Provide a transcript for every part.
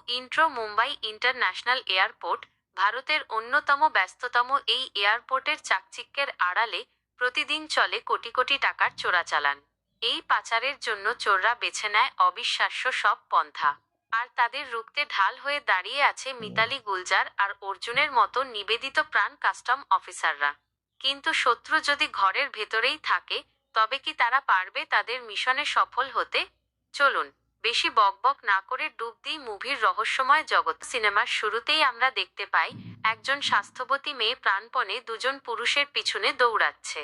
Intro Mumbai international airport ভারতের অন্যতম ব্যস্ততম এই এয়ারপোর্টের চাকচিক্যের আড়ালে প্রতিদিন চলে কোটি কোটি টাকার চোরাচালান। এই পাচারের জন্য চোররা বেছে নেয় অবিশ্বাস্য সব পন্থা। আর তাদের রুখতে ঢাল হয়ে দাঁড়িয়ে আছে মিতালি গুলজার আর অর্জুনের মতো নিবেদিত প্রাণ কাস্টম অফিসাররা। কিন্তু শত্রু যদি ঘরের ভেতরেই থাকে, তবে কি তারা পারবে তাদের মিশনে সফল হতে? চলুন বেশি বকবক না করে ডুব দিই মুভির রহস্যময় জগৎ। সিনেমার শুরুতেই আমরা দেখতে পাই একজন স্বাস্থ্যবতী মেয়ে প্রাণপণে দুজন পুরুষের পিছনে দৌড়াচ্ছে।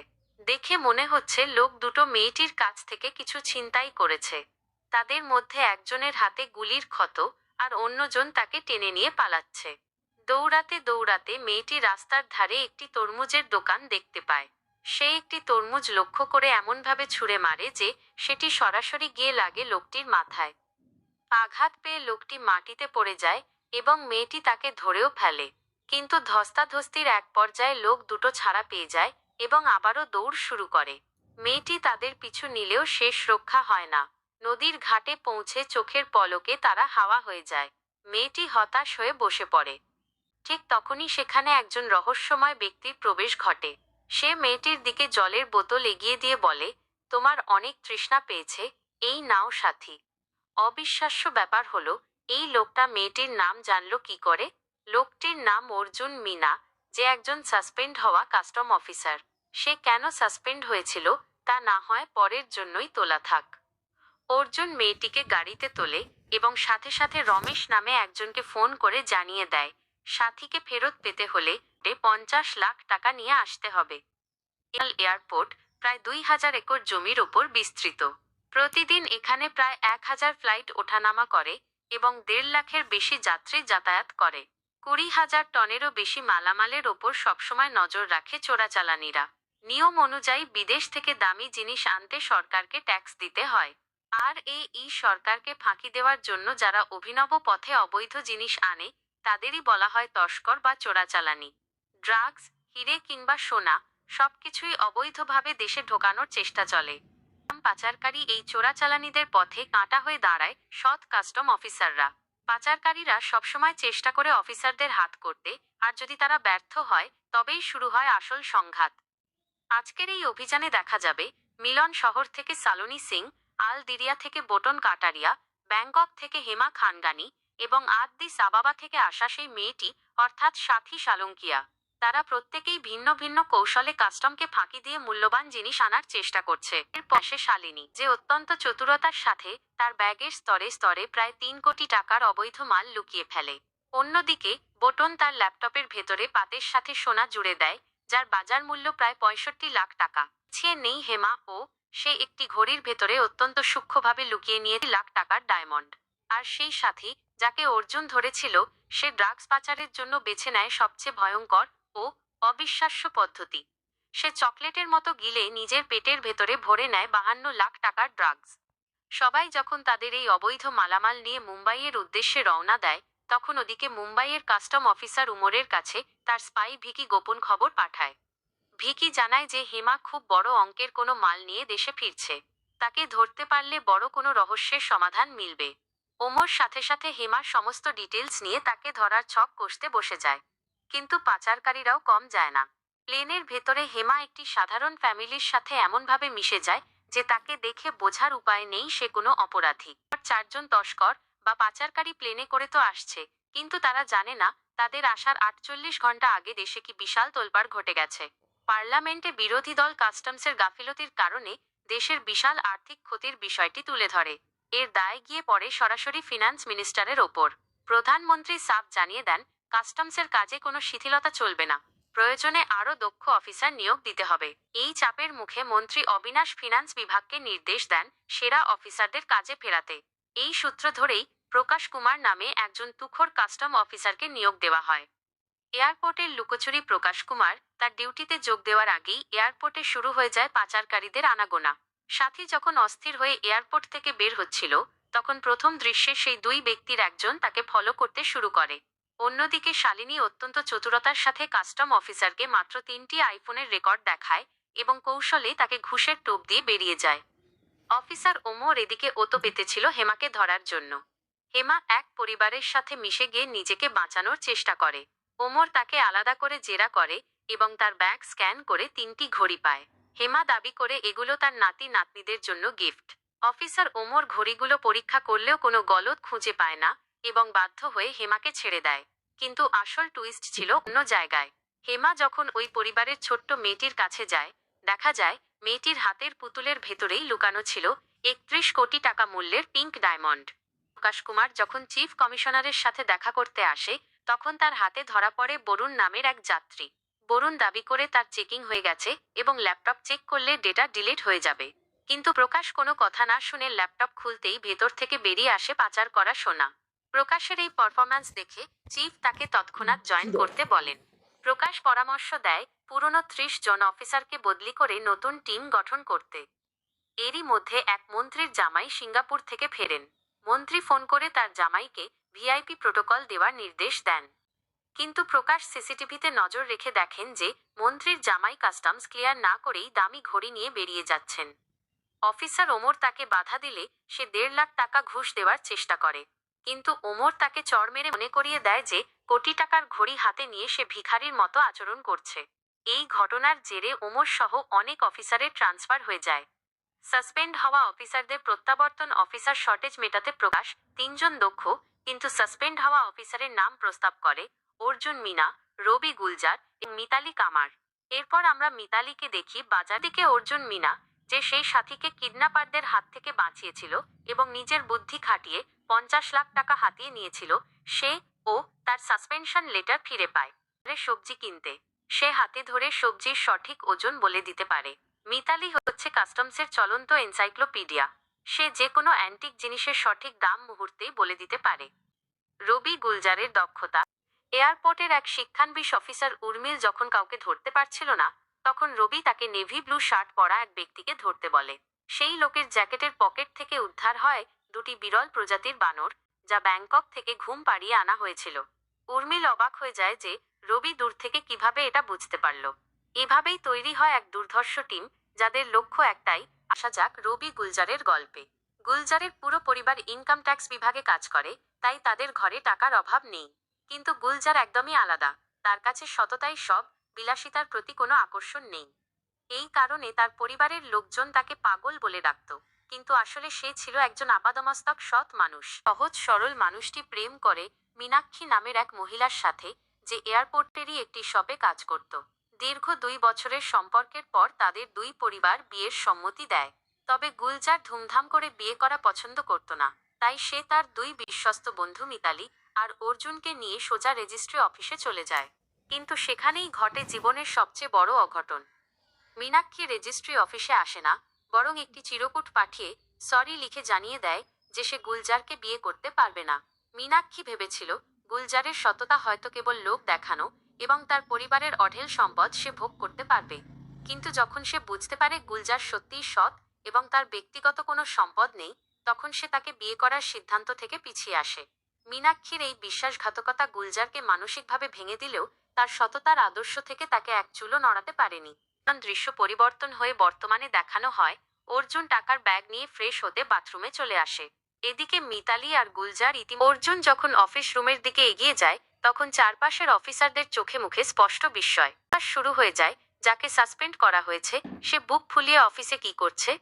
দেখে মনে হচ্ছে লোক দুটো মেয়েটির কাছ থেকে কিছু ছিনতাই করেছে। তাদের মধ্যে একজনের হাতে গুলির ক্ষত, আর অন্যজন তাকে টেনে নিয়ে পালাচ্ছে। দৌড়াতে দৌড়াতে মেয়েটি রাস্তার ধারে একটি তরমুজের দোকান দেখতে পায়। সে একটি তরমুজ লক্ষ্য করে এমনভাবে ছুঁড়ে মারে যে সেটি সরাসরি গিয়ে লাগে লোকটির মাথায়। আঘাত পেয়ে লোকটি মাটিতে পড়ে যায় এবং মেয়েটি তাকে ধরেও ফেলে। কিন্তু ধস্তাধস্তির এক পর্যায়ে লোক দুটো ছাড়া পেয়ে যায় এবং আবারও দৌড় শুরু করে। মেয়েটি তাদের পিছু নিলেও শেষ রক্ষা হয় না। নদীর ঘাটে পৌঁছে চোখের পলকে তারা হাওয়া হয়ে যায়। মেয়েটি হতাশ হয়ে বসে পড়ে। ঠিক তখনই সেখানে একজন রহস্যময় ব্যক্তির প্রবেশ ঘটে। সে মেয়েটির দিকে জলের বোতল এগিয়ে দিয়ে বলে, তোমার অনেক তৃষ্ণা পেয়েছে, এই নাও সাথী। অবিশ্বাস্য ব্যাপার হলো, এই লোকটা মেয়েটির নাম জানল কি করে? লোকটির নাম অর্জুন মিনা, যে একজন সাসপেন্ড হওয়া কাস্টম অফিসার। সে কেন সাসপেন্ড হয়েছিল তা না হয় পরের জন্যই তোলা থাক। অর্জুন মেয়েটিকে গাড়িতে তোলে এবং সাথে সাথে রমেশ নামে একজনকে ফোন করে জানিয়ে দেয়, সাথীকে ফেরত পেতে হলে 50 লাখ টাকা নিয়ে আসতে হবে। এয়ারপোর্ট প্রায় 2000 একর জমির ওপর বিস্তৃত। প্রতিদিন এখানে প্রায় 1000 ফ্লাইট ওঠানামা করে এবং 1.5 লাখের বেশি যাত্রী যাতায়াত করে। 20,000 টনেরও বেশি মালামালের ওপর সবসময় নজর রাখে চোরাচালানিরা। নিয়ম অনুযায়ী বিদেশ থেকে দামি জিনিস আনতে সরকারকে ট্যাক্স দিতে হয়। আর এই সরকারকে ফাঁকি দেওয়ার জন্য যারা অভিনব পথে অবৈধ জিনিস আনে, তাদেরই বলা হয় তস্কর বা চোরাচালানি। ড্রাগস, হিরে কিংবা সোনা, সবকিছুই অবৈধভাবে দেশে ঢোকানোর চেষ্টা চলে। পাচারকারী এই চোরাচালানিদের পথে কাঁটা হয়ে দাঁড়ায় সৎ কাস্টম অফিসাররা। পাচারকারীরা সবসময় চেষ্টা করে অফিসারদের হাত করতে, আর যদি তারা ব্যর্থ হয় তবেই শুরু হয় আসল সংঘাত। আজকের এই অভিযানে দেখা যাবে মিলন শহর থেকে সালোনি সিং, আল দিরিয়া থেকে বোটন কাটারিয়া, ব্যাংকক থেকে হেমা খানগানি এবং আদিস আবাবা থেকে আসা সেই মেয়েটি অর্থাৎ সাথী সালঙ্কিয়া। তারা প্রত্যেকেই ভিন্ন ভিন্ন কৌশলে কাস্টমকে ফাঁকি দিয়ে মূল্যবান জিনিস আনার চেষ্টা করছে। এর পাশে শালিনী, যে অত্যন্ত চতুরতার সাথে তার ব্যাগের স্তরে স্তরে প্রায় 3 কোটি টাকার অবৈধ মাল লুকিয়ে ফেলে। অন্যদিকে বোটন তার ল্যাপটপের ভেতরে পাতের সাথে সোনা জুড়ে দেয়, যার বাজার মূল্য প্রায় 65 লাখ টাকা। ছিয়ে নেই হেমা, ও সে একটি ঘড়ির ভেতরে অত্যন্ত সূক্ষ্মভাবে লুকিয়ে নিয়ে লাখ টাকার ডায়মন্ড। আর সেই সাথী, যাকে অর্জুন ধরেছিল, সে ড্রাগস পাচারের জন্য বেছে নেয় সবচেয়ে ভয়ঙ্কর ও অবিশ্বাস্য পদ্ধতি। সে চকলেটের মতো গিলে নিজের পেটের ভেতরে ভরে নেয় 52 লাখ টাকার ড্রাগস। সবাই যখন তাদের এই অবৈধ মালামাল নিয়ে মুম্বাইয়ের উদ্দেশ্যে রওনা দেয়, তখন ওদিকে মুম্বাইয়ের কাস্টম অফিসার উমরের কাছে তার স্পাই ভিকি গোপন খবর পাঠায়। ভিকি জানায় যে হেমা খুব বড় অঙ্কের কোনো মাল নিয়ে দেশে ফিরছে। তাকে ধরতে পারলে বড় কোনো রহস্যের সমাধান মিলবে। ওমর সাথে সাথে হেমার সমস্ত ডিটেলস নিয়ে তাকে ধরার ছক কষতে বসে যায়। কিন্তু পাচারকারীরাও কম যায় না। প্লেনের ভেতরে হেমা একটি সাধারণ ফ্যামিলির সাথে এমনভাবে মিশে যায় যে তাকে দেখে বোঝার উপায় নেই সে কোনো অপরাধী। 4জন তস্কর বা পাচারকারী প্লেনে করে তো আসছে, কিন্তু তারা জানে না তাদের আসার 48 ঘন্টা আগে দেশে কি বিশাল তোলপাড় ঘটে গেছে। পার্লামেন্টে বিরোধী দল কাস্টমসের গাফিলতির কারণে দেশের বিশাল আর্থিক ক্ষতির বিষয়টি তুলে ধরে। এর দায় গিয়ে পড়ে সরাসরি ফিনান্স মিনিস্টারের ওপর। প্রধানমন্ত্রী সাফ জানিয়ে দেন, কাস্টমসের কাজে কোনো শিথিলতা চলবে না। প্রয়োজনে আরও দক্ষ অফিসার নিয়োগ দিতে হবে। এই চাপের মুখে মন্ত্রী অবিনাশ ফিনান্স বিভাগকে নির্দেশ দেন সেরা অফিসারদের কাজে ফেরাতে। এই সূত্র ধরেই প্রকাশ কুমার নামে একজন তুখোর কাস্টম অফিসারকে নিয়োগ দেওয়া হয়। এয়ারপোর্টের লুকোচুরি প্রকাশ কুমার তার ডিউটিতে যোগ দেওয়ার আগেই এয়ারপোর্টে শুরু হয়ে যায় পাচারকারীদের আনাগোনা। সাথী যখন অস্থির হয়ে এয়ারপোর্ট থেকে বের হচ্ছিল, তখন প্রথম দৃশ্যে সেই দুই ব্যক্তির একজন তাকে ফলো করতে শুরু করে। অন্যদিকে শালিনী অত্যন্ত চতুরতার সাথে কাস্টম অফিসারকে মাত্র 3টি আইফোনের রেকর্ড দেখায় এবং কৌশলে তাকে ঘুষের টোপ দিয়ে বেরিয়ে যায়। অফিসার ওমর এদিকে ওতো পেতেছিল হেমাকে ধরার জন্য। হেমা এক পরিবারের সাথে মিশে গিয়ে নিজেকে বাঁচানোর চেষ্টা করে। ওমর তাকে আলাদা করে জেরা করে এবং তার ব্যাগ স্ক্যান করে 3টি ঘড়ি পায়। হেমা দাবি করে এগুলো তার নাতি নাতনিদের জন্য গিফট। অফিসার ওমর ঘড়িগুলো পরীক্ষা করলেও কোনো গলদ খুঁজে পায় না এবং বাধ্য হয়ে হেমাকে ছেড়ে দেয়। কিন্তু আসল টুইস্ট ছিল অন্য জায়গায়। হেমা যখন ওই পরিবারের ছোট্ট মেয়েটির কাছে যায়, দেখা যায় মেয়েটির হাতের পুতুলের ভেতরেই লুকানো ছিল 31 কোটি টাকা মূল্যের পিঙ্ক ডায়মন্ড। প্রকাশ কুমার যখন চিফ কমিশনারের সাথে দেখা করতে আসে, তখন তার হাতে ধরা পড়ে বরুণ নামের এক যাত্রী। বরুণ দাবি করে তার চেকিং হয়ে গেছে এবং ল্যাপটপ চেক করলে ডেটা ডিলিট হয়ে যাবে। কিন্তু প্রকাশ কোনো কথা না শুনে ল্যাপটপ খুলতেই ভেতর থেকে বেরিয়ে আসে পাচার করা সোনা। প্রকাশের এই পারফরম্যান্স দেখে চিফ তাকে তৎক্ষণাৎ জয়েন করতে বলেন। প্রকাশ পরামর্শ দেয় পুরনো 30 জন অফিসারকে বদলি করে নতুন টিম গঠন করতে। এরই মধ্যে এক মন্ত্রীর জামাই সিঙ্গাপুর থেকে ফেরেন। মন্ত্রী ফোন করে তার জামাইকে ভিআইপি প্রোটোকল দেওয়ার নির্দেশ দেন। কিন্তু প্রকাশ সিসিটিভিতে নজর রেখে দেখেন যে মন্ত্রীর জামাই কাস্টমস ক্লিয়ার না করেই দামি ঘড়ি নিয়ে বেরিয়ে যাচ্ছেন। অফিসার ওমর তাকে বাধা দিলে সে 1.5 লাখ টাকা ঘুষ দেওয়ার চেষ্টা করে। কিন্তু ওমর তাকে চড় মেরে মনে করিয়ে দেয় যে কোটি টাকার ঘড়ি হাতে নিয়ে সে ভিখারির মতো আচরণ করছে। এই ঘটনার জেরে ওমর সহ অনেক অফিসারের ট্রান্সফার হয়ে যায়। সাসপেন্ড হওয়া অফিসারদের প্রত্যাবর্তন অফিসার শর্টেজ মেটাতে প্রকাশ 3 জন দক্ষ কিন্তু সাসপেন্ড হওয়া অফিসারের নাম প্রস্তাব করে অর্জুন মিনা, রবি গুলজার এবং মিতালি কামার। এরপর আমরা মিতালিকে দেখি বাজার দিকে অর্জুন মিনা, যে সেই সাথীকে কিডন্যাপারদের হাত থেকে বাঁচিয়েছিল এবং নিজের বুদ্ধি খাটিয়ে 50 লাখ টাকা হাতিয়ে নিয়েছিল, সে ও তার সাসপেনশন লেটার ফিরে পায়। সবজি কিনতে সে হাতে ধরে সবজির সঠিক ওজন বলে দিতে পারে। মিতালি হচ্ছে কাস্টমসের চলন্ত এনসাইক্লোপিডিয়া। সে যে কোনো অ্যান্টিক জিনিসের সঠিক দাম মুহূর্তেই বলে দিতে পারে। রবি গুলজারের দক্ষতা। এয়ারপোর্টের এক শিক্ষানবিশ অফিসার উর্মিল যখন কাউকে ধরতে পারছিল না, তখন রবি তাকে নেভি ব্লু শার্ট পরা এক ব্যক্তিকে ধরতে বলে। সেই লোকের জ্যাকেটের পকেট থেকে উদ্ধার হয় 2টি বিরল প্রজাতির বানর, যা ব্যাংকক থেকে ঘুম পাড়িয়ে আনা হয়েছিল। উর্মিল অবাক হয়ে যায় যে রবি দূর থেকে কিভাবে এটা বুঝতে পারল। এভাবেই তৈরি হয় এক দুর্ধর্ষ টিম, যাদের লক্ষ্য একটাই। আসা যাক রবি গুলজারের গল্পে। গুলজারের পুরো পরিবার ইনকাম ট্যাক্স বিভাগে কাজ করে, তাই তাদের ঘরে টাকার অভাব নেই। কিন্তু গুলজার একদমই আলাদা। তার কাছে সততাই সব, বিলাসিতার প্রতি কোনো আকর্ষণ নেই। এই কারণে তার পরিবারের লোকজন তাকে পাগল বলে ডাকত। কিন্তু আসলে সে ছিল একজন আপাদমস্তক সৎ মানুষ। সহজ সরল মানুষটি প্রেম করে মীনাক্ষী নামের এক মহিলার সাথে, যে এয়ারপোর্টেরই একটি শপে কাজ করত। দীর্ঘ 2 বছরের সম্পর্কের পর তাদের 2 পরিবার বিয়ের সম্মতি দেয়। তবে গুলজার ধুমধাম করে বিয়ে করা পছন্দ করত না, তাই সে তার 2 বিশ্বস্ত বন্ধু মিতালি আর অর্জুনকে নিয়ে সোজা রেজিস্ট্রি অফিসে চলে যায়। কিন্তু সেখানেই ঘটে জীবনের সবচেয়ে বড় অঘটন। মীনাক্ষী রেজিস্ট্রি অফিসে আসে না, বরং একটি চিরকুট পাঠিয়ে সরি লিখে জানিয়ে দেয় যে সে গুলজারকে বিয়ে করতে পারবে না। মীনাক্ষী ভেবেছিল গুলজারের সততা হয়তো কেবল লোক দেখানো এবং তার পরিবারের অঢেল সম্পদ সে ভোগ করতে পারবে। কিন্তু যখন সে বুঝতে পারে গুলজার সত্যিই সৎ এবং তার ব্যক্তিগত কোনো সম্পদ নেই, তখন সে তাকে বিয়ে করার সিদ্ধান্ত থেকে পিছিয়ে আসে। মীনাক্ষীর এই বিশ্বাসঘাতকতা গুলজারকে মানসিকভাবে ভেঙে দিলেও তার সততার আদর্শ থেকে তাকে এক চুলও নড়াতে পারেনি। দৃশ্য পরিবর্তন হয়ে বর্তমানে দেখানো হয় অর্জুন টাকার ব্যাগ নিয়ে ফ্রেশ হতে বাথরুমে চলে আসে। এদিকে মিতালি আর গুলজার অর্জুন যখন অফিস রুমের দিকে এগিয়ে যায়, তখন চারপাশের অফিসারদের চোখে মুখে স্পষ্ট বিস্ময়। শুরু হয়ে যায় যাকে সাসপেন্ড করা হয়েছে সে বুক ফুলিয়ে অফিসে কি করছে।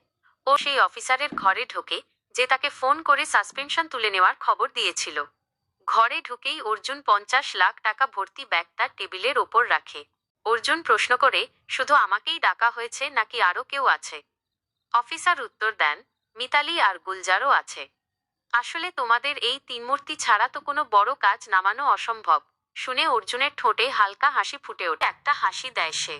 ও সেই অফিসারের ঘরে ঢোকে যে তাকে ফোন করে সাসপেনশন তুলে নেওয়ার খবর দিয়েছিল। ঘরে ঢুকেই অর্জুন 50 লাখ টাকা ভর্তি ব্যাগ তার টেবিলের ওপর রাখে। অর্জুন প্রশ্ন করে, শুধু আমাকেই ডাকা হয়েছে নাকি আরও কেউ আছে? অফিসার উত্তর দেন, মিতালি আর গুলজারও আছে। আসলে তোমাদের এই 3 মূর্তি ছাড়া তো কোনো বড় কাজ নামানো অসম্ভব। শুনে অর্জুনের ঠোঁটে হালকা হাসি ফুটে ওঠে। একটা হাসি দেয় সে।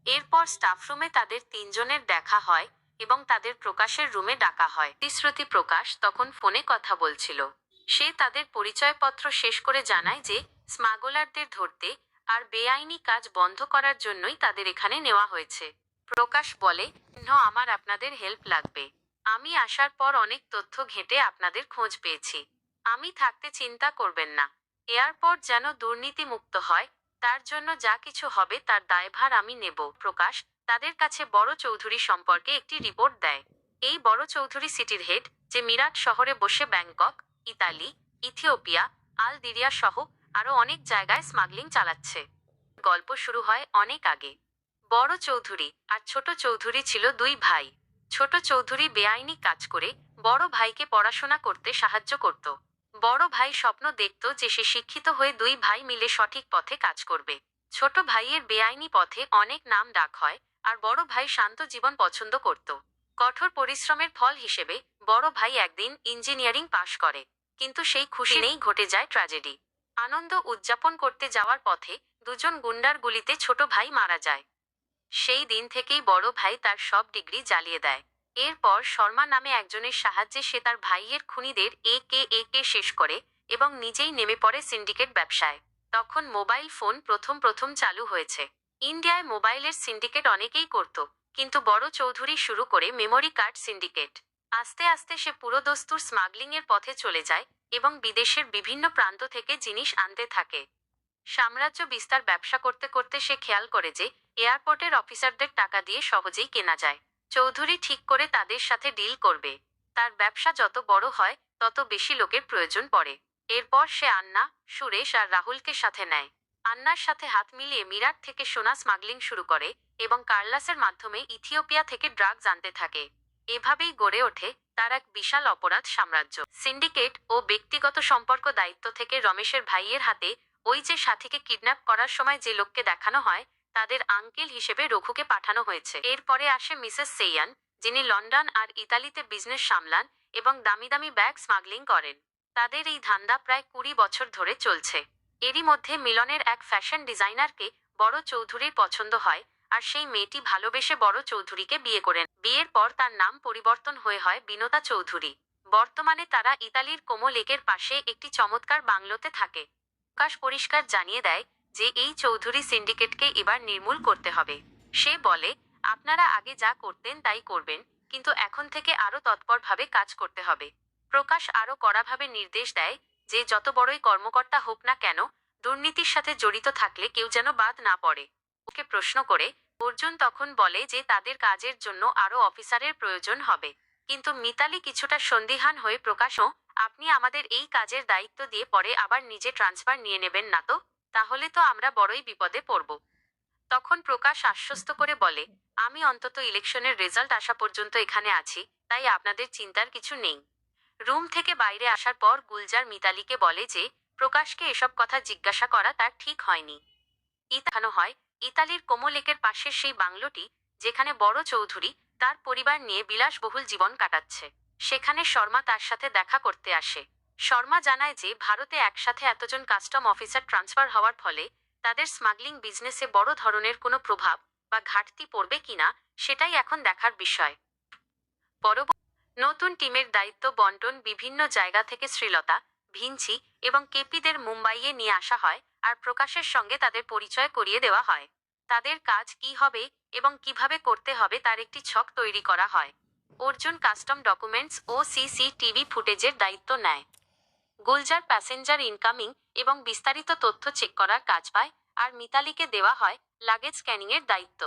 এরপর স্টাফরুমে তাদের 3 জনের দেখা হয় এবং তাদের প্রকাশের রুমে ডাকা হয়। শ্রুতি প্রকাশ তখন ফোনে কথা বলছিল। সে তাদের পরিচয়পত্র শেষ করে জানায় যে স্মাগলারদের ধরতে আর বেআইনি কাজ বন্ধ করার জন্যই তাদের এখানে নেওয়া হয়েছে। প্রকাশ বলে, আমার আপনাদের হেল্প লাগবে। আমি আসার পর অনেক তথ্য ঘেঁটে আপনাদের খোঁজ পেয়েছি। আমি থাকতে চিন্তা করবেন না। এয়ারপোর্ট যেন দুর্নীতি মুক্ত হয়, তার জন্য যা কিছু হবে তার দায়ভার আমি নেব। প্রকাশ তাদের কাছে বড় চৌধুরী সম্পর্কে একটি রিপোর্ট দেয়। এই বড় চৌধুরী সিটির হেড, যে মিরাট শহরে বসে ব্যাংকক, ইতালি ইথিওপিয়া, আলজেরিয়া সহ আরও অনেক জায়গায় স্মাগলিং চালাচ্ছে। গল্প শুরু হয় অনেক আগে। বড় চৌধুরী আর ছোট চৌধুরী ছিল দুই ভাই। ছোট চৌধুরী বেআইনি কাজ করে বড় ভাইকে পড়াশোনা করতে সাহায্য করত। বড় ভাই স্বপ্ন দেখত যে সে শিক্ষিত হয়ে দুই ভাই মিলে সঠিক পথে কাজ করবে। ছোট ভাইয়ের বেআইনি পথে অনেক নাম ডাক হয়, আর বড় ভাই শান্ত জীবন পছন্দ করত। কঠোর পরিশ্রমের ফল হিসেবে বড় ভাই একদিন ইঞ্জিনিয়ারিং পাশ করে, কিন্তু সেই খুশি নেই ঘটে যায় ট্র্যাজেডি। আনন্দ উদযাপন করতে যাওয়ার পথে দুজন গুন্ডার গুলিতে ছোট ভাই মারা যায়। সেই দিন থেকেই বড় ভাই তার সব ডিগ্রি জ্বালিয়ে দেয়। এরপর শর্মা নামে একজনের সাহায্যে সে তার ভাইয়ের খুনিদের একে একে শেষ করে এবং নিজেই নেমে পড়ে সিন্ডিকেট ব্যবসায়। তখন মোবাইল ফোন প্রথম প্রথম চালু হয়েছে। ইন্ডিয়ায় মোবাইলের সিন্ডিকেট অনেকেই করত, কিন্তু বড় চৌধুরী শুরু করে মেমোরি কার্ড সিন্ডিকেট। আস্তে আস্তে সে পুরো দস্তুর স্মাগলিংয়ের পথে চলে যায় এবং বিদেশের বিভিন্ন প্রান্ত থেকে জিনিস আনতে থাকে। সাম্রাজ্য বিস্তার ব্যবসা করতে করতে সে খেয়াল করে যে এয়ারপোর্টের অফিসারদের টাকা দিয়ে সহজেই কেনা যায়। চৌধুরী ঠিক করে তাদের সাথে ডিল করবে। তার ব্যবসা যত বড় হয় তত বেশি লোকের প্রয়োজন পড়ে। এরপর সে আন্না, সুরেশ আর রাহুলকে সাথে নেয়। আন্নার সাথে হাত মিলিয়ে মিরাট থেকে সোনা স্মাগলিং শুরু করে এবং কার্লাসের মাধ্যমে ইথিওপিয়া থেকে ড্রাগস আনতে থাকে। এভাবেই গড়ে ওঠে তার এক বিশাল অপরাধ সাম্রাজ্য। সিন্ডিকেট ও ব্যক্তিগত সম্পর্ক দায়িত্ব থেকে রমেশের ভাইয়ের হাতে ওই যে সাথীকে কিডন্যাপ করার সময় যে লোককে দেখানো হয় তাদের আঙ্কেল হিসেবে রঘুকে পাঠানো হয়েছে। এরপরে আসে মিসেস সেইয়ান, যিনি লন্ডন আর ইতালিতে বিজনেস সামলান এবং দামি দামি ব্যাগ স্মাগলিং করেন। তাদের এই ধান্দা প্রায় 20 বছর ধরে চলছে। এরই মধ্যে মিলনের এক ফ্যাশন ডিজাইনারকে বড় চৌধুরীর পছন্দ হয়, আর সেই মেয়েটি ভালোবেসে বড় চৌধুরীকে বিয়ে করেন। বিয়ের পর তার নাম পরিবর্তন হয়ে হয় বিনোদা চৌধুরী। বর্তমানে তারা ইতালির কোমো লেকের পাশে একটি চমৎকার বাংলোতে থাকে। প্রকাশ পরিষ্কার জানিয়ে দেয় যে এই চৌধুরী সিন্ডিকেটকে এবার নির্মূল করতে হবে। সে বলে, আপনারা আগে যা করতেন তাই করবেন, কিন্তু এখন থেকে আরও তৎপরভাবে কাজ করতে হবে। প্রকাশ আরও কড়াভাবে নির্দেশ দেয় যে যত বড়ই কর্মকর্তা হোক না কেন, দুর্নীতির সাথে জড়িত থাকলে কেউ যেন বাদ না পড়ে। ওকে প্রশ্ন করে অর্জুন তখন বলে যে তাদের কাজের জন্য আরও অফিসারের প্রয়োজন হবে। কিন্তু মিতালি কিছুটা সন্দিহান হয়ে প্রকাশও, আপনি আমাদের এই কাজের দায়িত্ব দিয়ে পরে আবার নিজে ট্রান্সফার নিয়ে নেবেন না তো? তাহলে তো আমরা বড়ই বিপদে পড়ব। তখন প্রকাশ আশ্বস্ত করে বলে, আমি অন্তত ইলেকশনের রেজাল্ট আসা পর্যন্ত এখানে আছি, তাই আপনাদের চিন্তার কিছু নেই। রুম থেকে বাইরে আসার পর গুলজার মিতালিকে বলে যে প্রকাশকে এসব কথা জিজ্ঞাসা করা তার ঠিক হয়নি। দেখানো হয় ইতালির কোমো লেকের পাশের সেই বাংলোটি, যেখানে বড় চৌধুরী তার পরিবার নিয়ে বিলাসবহুল জীবন কাটাচ্ছে। সেখানে শর্মা তার সাথে দেখা করতে আসে। শর্মা জানায় যে ভারতে একসাথে এতজন কাস্টম অফিসার ট্রান্সফার হওয়ার ফলে তাদের স্মাগলিং বিজনেসে বড় ধরনের কোনো প্রভাব বা ঘাটতি পড়বে কিনা সেটাই এখন দেখার বিষয়। পরবর্তী নতুন টিমের দায়িত্ব বন্টন বিভিন্ন জায়গা থেকে শ্রীলতা, ভিঞ্চি এবং কেপিদের মুম্বাইয়ে নিয়ে আসা হয়, আর প্রকাশের সঙ্গে তাদের পরিচয় করিয়ে দেওয়া হয়। তাদের কাজ কি হবে এবং কিভাবে করতে হবে তার একটি ছক তৈরি করা হয়। অর্জুন কাস্টম ডকুমেন্টস ও সিসিটিভি ফুটেজের দায়িত্ব নেয়। গুলজার প্যাসেঞ্জার ইনকামিং এবং বিস্তারিত তথ্য চেক করার কাজ পায়, আর মিতালিকে দেওয়া হয় লাগেজ স্ক্যানিংয়ের দায়িত্ব।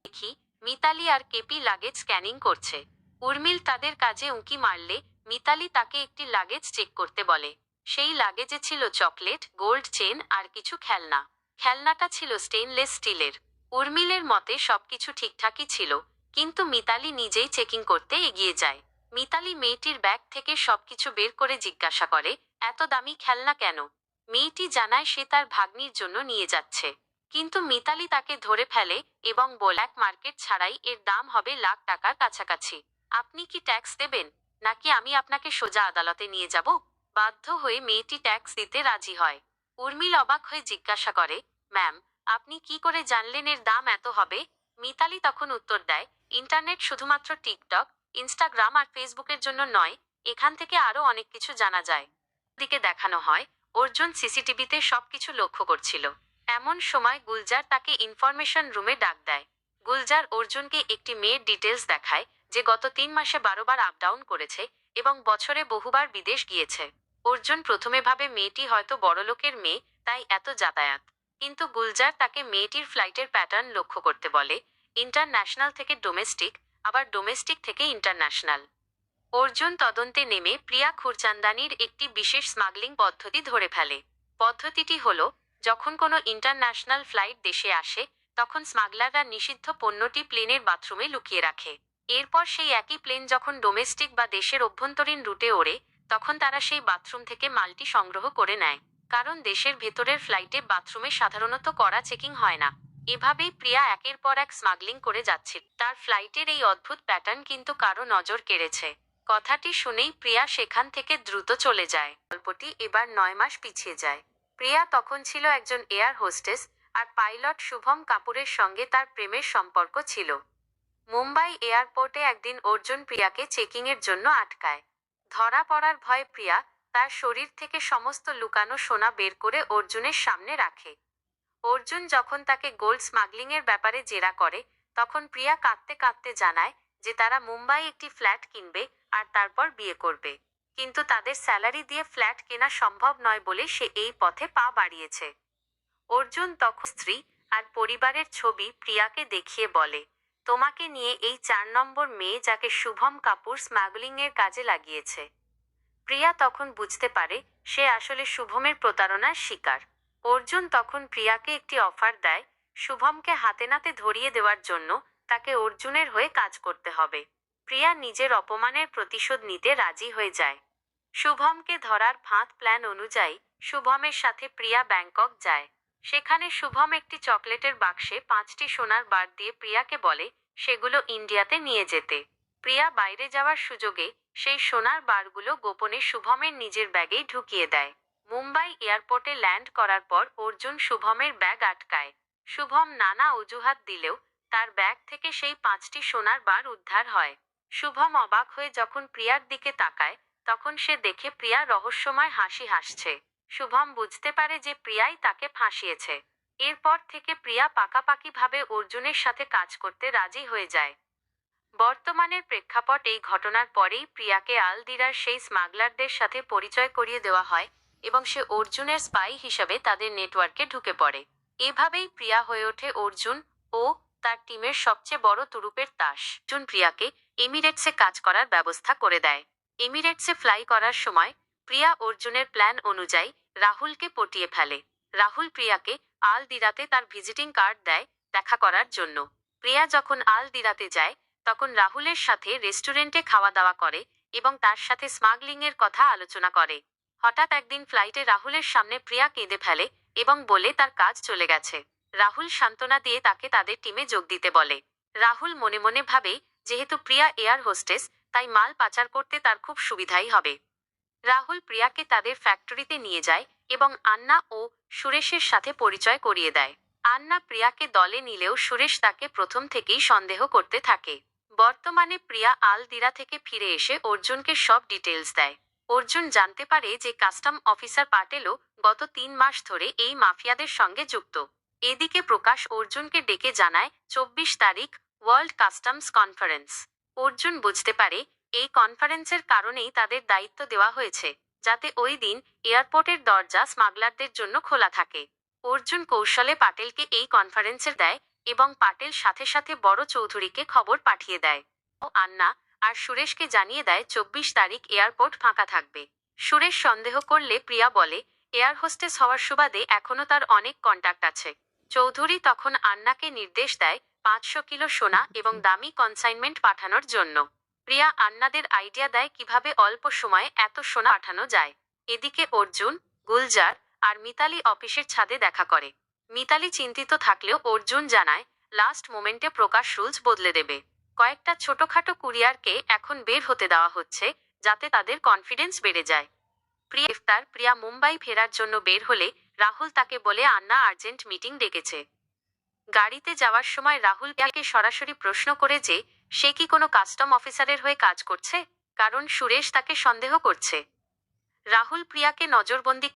দেখি মিতালি আর কেপি লাগেজ স্ক্যানিং করছে। উর্মিল তাদের কাজে উঁকি মারলে মিতালি তাকে একটি লাগেজ চেক করতে বলে। সেই লাগেজে ছিল চকলেট, গোল্ড চেন আর কিছু খেলনা। খেলনাটা ছিল স্টেইনলেস স্টিলের। উর্মিলের মতে সবকিছু ঠিকঠাকই ছিল, কিন্তু মিতালি নিজেই চেকিং করতে এগিয়ে যায়। মিতালি মেয়েটির ব্যাগ থেকে সবকিছু বের করে জিজ্ঞাসা করে, এত দামি খেলনা কেন? মেয়েটি জানায় সে তার ভাগ্নির জন্য নিয়ে যাচ্ছে। কিন্তু মিতালি তাকে ধরে ফেলে এবং ব্ল্যাক মার্কেট ছাড়াই এর দাম হবে লাখ টাকার কাছাকাছি। আপনি কি ট্যাক্স দেবেন, নাকি আমি আপনাকে সোজা আদালতে নিয়ে যাব? বাধ্য হয়ে মেয়েটি ট্যাক্স দিতে রাজি হয়। উর্মিল অবাক হয়ে জিজ্ঞাসা করে, ম্যাম, আপনি কি করে জানলেন এর দাম এত হবে? মিতালি তখন উত্তর দেয়, ইন্টারনেট শুধুমাত্র টিকটক, ইনস্টাগ্রাম আর ফেসবুকের জন্য নয়, এখান থেকে আরও অনেক কিছু জানা যায়। দিকে দেখানো হয় অর্জুন সিসিটিভিতে সবকিছু লক্ষ্য করছিল। এমন সময় গুলজার তাকে ইনফরমেশন রুমে ডাক দেয়। গুলজার অর্জুনকে একটি মেয়ের ডিটেলস দেখায় যে গত 3 মাসে 12 বার আপ ডাউন করেছে এবং বছরে বহুবার বিদেশ গিয়েছে। অর্জুন প্রথমে ভাবে মেয়েটি হয়তো বড়লোকের মেয়ে, তাই এত যাতায়াত। কিন্তু গুলজার তাকে মেয়েটির ফ্লাইটের প্যাটার্ন লক্ষ্য করতে বলে, ইন্টারন্যাশনাল থেকে ডোমেস্টিক, আবার ডোমেস্টিক থেকে ইন্টারন্যাশনাল। অর্জুন তদন্তে নেমে প্রিয়া খুরচান্দানির একটি বিশেষ স্মাগলিং পদ্ধতি ধরে ফেলে। পদ্ধতিটি হলো, যখন কোনো ইন্টারন্যাশনাল ফ্লাইট দেশে আসে তখন স্মাগলাররা নিষিদ্ধ পণ্যটি প্লেনের বাথরুমে লুকিয়ে রাখে। এরপর সেই একই প্লেন যখন ডোমেস্টিক বা দেশের অভ্যন্তরীণ রুটে ওড়ে তখন তারা সেই বাথরুম থেকে মালটি সংগ্রহ করে নেয়, কারণ দেশের ভেতরের ফ্লাইটে বাথরুমে সাধারণত কড়া চেকিং হয় না। এভাবেই প্রিয়া একের পর এক স্মাগলিং করে যাচ্ছিল। তার ফ্লাইটের এই অদ্ভুত প্যাটার্ন কিন্তু কারো নজর কেড়েছে। কথাটি শুনেই প্রিয়া সেখান থেকে দ্রুত চলে যায়। গল্পটি এবার 9 মাস পিছিয়ে যায়। প্রিয়া তখন ছিল একজন এয়ার হোস্টেস, আর পাইলট শুভম কাপুরের সঙ্গে তার প্রেমের সম্পর্ক ছিল। মুম্বাই এয়ারপোর্টে একদিন অর্জুন প্রিয়াকে চেকিংয়ের জন্য আটকায়। ধরা পড়ার ভয়ে প্রিয়া তার শরীর থেকে সমস্ত লুকানো সোনা বের করে অর্জুনের সামনে রাখে। অর্জুন যখন তাকে গোল্ড স্মাগলিংয়ের ব্যাপারে জেরা করে তখন প্রিয়া কাঁদতে কাঁদতে জানায় যে তারা মুম্বাই একটি ফ্ল্যাট কিনবে আর তারপর বিয়ে করবে, কিন্তু তাদের স্যালারি দিয়ে ফ্ল্যাট কেনা সম্ভব নয় বলে সে এই পথে পা বাড়িয়েছে। অর্জুন তখন স্ত্রী আর পরিবারের ছবি প্রিয়াকে দেখিয়ে বলে, তোমাকে নিয়ে এই 4 নম্বর মেয়ে যাকে শুভম কাপুর স্মাগলিংয়ের কাজে লাগিয়েছে। প্রিয়া তখন বুঝতে পারে সে আসলে শুভমের প্রতারণার শিকার। অর্জুন তখন প্রিয়াকে একটি অফার দেয়, শুভমকে হাতে নাতে ধরিয়ে দেওয়ার জন্য তাকে অর্জুনের হয়ে কাজ করতে হবে। প্রিয়া নিজের অপমানের প্রতিশোধ নিতে রাজি হয়ে যায়। শুভমকে ধরার ফাঁদ প্ল্যান অনুযায়ী শুভমের সাথে প্রিয়া ব্যাংকক যায়। সেখানে শুভম একটি চকলেটের বাক্সে 5টি সোনার বার দিয়ে প্রিয়াকে বলে সেগুলো ইন্ডিয়াতে নিয়ে যেতে। প্রিয়া বাইরে যাওয়ার সুযোগে সেই সোনার বারগুলো গোপনে শুভমের নিজের ব্যাগেই ঢুকিয়ে দেয়। মুম্বাই এয়ারপোর্টে ল্যান্ড করার পর অর্জুন শুভমের ব্যাগ আটকায়। শুভম নানা অজুহাত দিলেও তার ব্যাগ থেকে সেই 5টি সোনার বার উদ্ধার হয়। শুভম অবাক হয়ে যখন প্রিয়ার দিকে তাকায় তখন সে দেখে প্রিয়া রহস্যময় হাসি হাসছে। শুভম বুঝতে পারে যে প্রিয়াই তাকে ফাঁসিয়েছে। এরপর থেকে প্রিয়া পাকাপাকিভাবে অর্জুনের সাথে কাজ করতে রাজি হয়ে যায়। বর্তমানের প্রেক্ষাপট এই ঘটনার পরেই প্রিয়াকে আলদিরার সেই স্মাগলারদের সাথে পরিচয় করিয়ে দেওয়া হয় এবং সে অর্জুনের স্পাই হিসাবে তাদের নেটওয়ার্কে ঢুকে পড়ে। এভাবেই প্রিয়া হয়ে ওঠে অর্জুন ও তার টিমের সবচেয়ে বড় তুরুপের তাস। অর্জুন প্রিয়াকে এমিরেটসে কাজ করার ব্যবস্থা করে দেয়। এমিরেটসে ফ্লাই করার সময় প্রিয়া অর্জুনের প্ল্যান অনুযায়ী রাহুলকে পটিয়ে ফেলে। রাহুল প্রিয়াকে আলদিরাতে তার ভিজিটিং কার্ড দেয় দেখা করার জন্য। প্রিয়া যখন আলদিরাতে যায় তখন রাহুলের সাথে রেস্টুরেন্টে খাওয়া দাওয়া করে এবং তার সাথে স্মাগলিংয়ের কথা আলোচনা করে। হঠাৎ একদিন ফ্লাইটে রাহুলের সামনে প্রিয়া কেঁদে ফেলে এবং বলে তার কাজ চলে গেছে। রাহুল সান্ত্বনা দিয়ে তাকে তাদের টিমে যোগ দিতে বলে। রাহুল মনে মনে ভাবে যেহেতু প্রিয়া এয়ার হোস্টেস তাই মাল পাচার করতে তার খুব সুবিধাই হবে। রাহুল প্রিয়াকে তাদের ফ্যাক্টরিতে নিয়ে যায় এবং আন্না ও সুরেশের সাথে পরিচয় করিয়ে দেয়। আন্না প্রিয়াকে দলে নিলেও সুরেশ তাকে প্রথম থেকেই সন্দেহ করতে থাকে। বর্তমানে প্রিয়া আলদিরা থেকে ফিরে এসে অর্জুনকে সব ডিটেলস দেয়। অর্জুন জানতে পারে যে কাস্টম অফিসার পাটেলও গত 3 মাস ধরে এই মাফিয়াদের সঙ্গে যুক্ত। এদিকে প্রকাশ অর্জুনকে ডেকে জানায় 24 তারিখ ওয়ার্ল্ড কাস্টমস কনফারেন্স। অর্জুন বুঝতে পারে এই কনফারেন্সের কারণেই তাদের দায়িত্ব দেওয়া হয়েছে যাতে ওই দিন এয়ারপোর্টের দরজা স্মাগলারদের জন্য খোলা থাকে। অর্জুন কৌশলে পাটেলকে এই কনফারেন্সের দেয় এবং পাটেল সাথে সাথে বড় চৌধুরীকে খবর পাঠিয়ে দেয় ও আন্না আর সুরেশকে জানিয়ে দেয় 24 তারিখ এয়ারপোর্ট ফাঁকা থাকবে। সুরেশ সন্দেহ করলে প্রিয়া বলে এয়ার হোস্টেস হওয়ার সুবাদে এখনো তার অনেক কন্টাক্ট আছে। চৌধুরী তখন আন্নাকে নির্দেশ দেয় 500 কিলো সোনা এবং দামি কনসাইনমেন্ট পাঠানোর জন্য। প্রিয়া আন্নাদের আইডিয়া দেয় কিভাবে অল্প সময়ে এত সোনা পাঠানো যায়। এদিকে অর্জুন, গুলজার আর মিতালি অফিসের ছাদে দেখা করে। মিতালি চিন্তিত থাকলেও অর্জুন জানায় লাস্ট মোমেন্টে প্রকাশ রুলস বদলে দেবে। কয়েকটা ছোটখাটো কুরিয়ারকে এখন বের হতে দেওয়া হচ্ছে যাতে তাদের কনফিডেন্স বেড়ে যায়। প্রিয়া মুম্বাই ফেরার জন্য বের হলে রাহুল তাকে বলে আন্না আর্জেন্ট মিটিং ডেকেছে। গাড়িতে যাওয়ার সময় রাহুল প্রিয়াকে সরাসরি প্রশ্ন করে যে সে কি কোনো কাস্টম অফিসারের হয়ে কাজ করছে, কারণ সুরেশ তাকে সন্দেহ করছে। রাহুল প্রিয়াকে নজরবন্দি।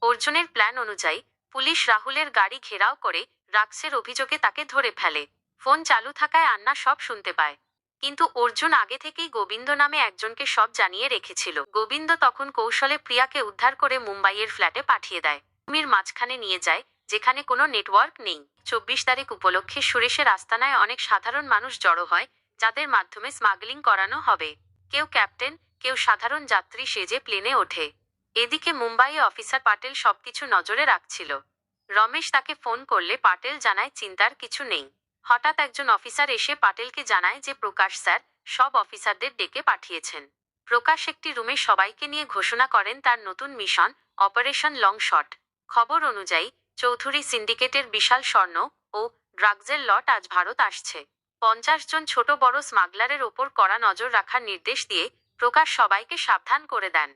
অর্জুনের প্ল্যান অনুযায়ী পুলিশ রাহুলের গাড়ি ঘেরাও করে ড্রাগসের অভিযোগে তাকে ধরে ফেলে। ফোন চালু থাকায় আন্না সব শুনতে পায়, কিন্তু অর্জুন আগে থেকেই গোবিন্দ নামে একজনকে সব জানিয়ে রেখেছিল। গোবিন্দ তখন কৌশলে প্রিয়াকে উদ্ধার করে মুম্বাইয়ের ফ্ল্যাটে পাঠিয়ে দেয়। ভূমির মাঝখানে নিয়ে যায় যেখানে কোনো নেটওয়ার্ক নেই। 24 তারিখ উপলক্ষে সুরেশের আস্তানায় অনেক সাধারণ মানুষ জড়ো হয় যাদের মাধ্যমে স্মাগলিং করানো হবে। কেউ ক্যাপ্টেন, কেউ সাধারণ যাত্রী সেজে প্লেনে ওঠে। এদিকে মুম্বাইয়ে অফিসার পাটেল সবকিছু নজরে রাখছিল। রমেশ তাকে ফোন করলে পাটেল জানায় চিন্তার কিছু নেই। হঠাৎ একজন অফিসার এসে পাটেলকে জানায় যে প্রকাশ স্যার সব অফিসারদের ডেকে পাঠিয়েছেন। প্রকাশ একটি রুমে সবাইকে নিয়ে ঘোষণা করেন তার নতুন মিশন, অপারেশন লং শট। খবর অনুযায়ী চৌধুরী সিন্ডিকেটের বিশাল স্বর্ণ ও ড্রাগসের লট আজ ভারত আসছে। 50 জন ছোট বড় স্মাগলারের ওপর কড়া নজর রাখার নির্দেশ দিয়ে প্রকাশ সবাইকে সাবধান করে দেন।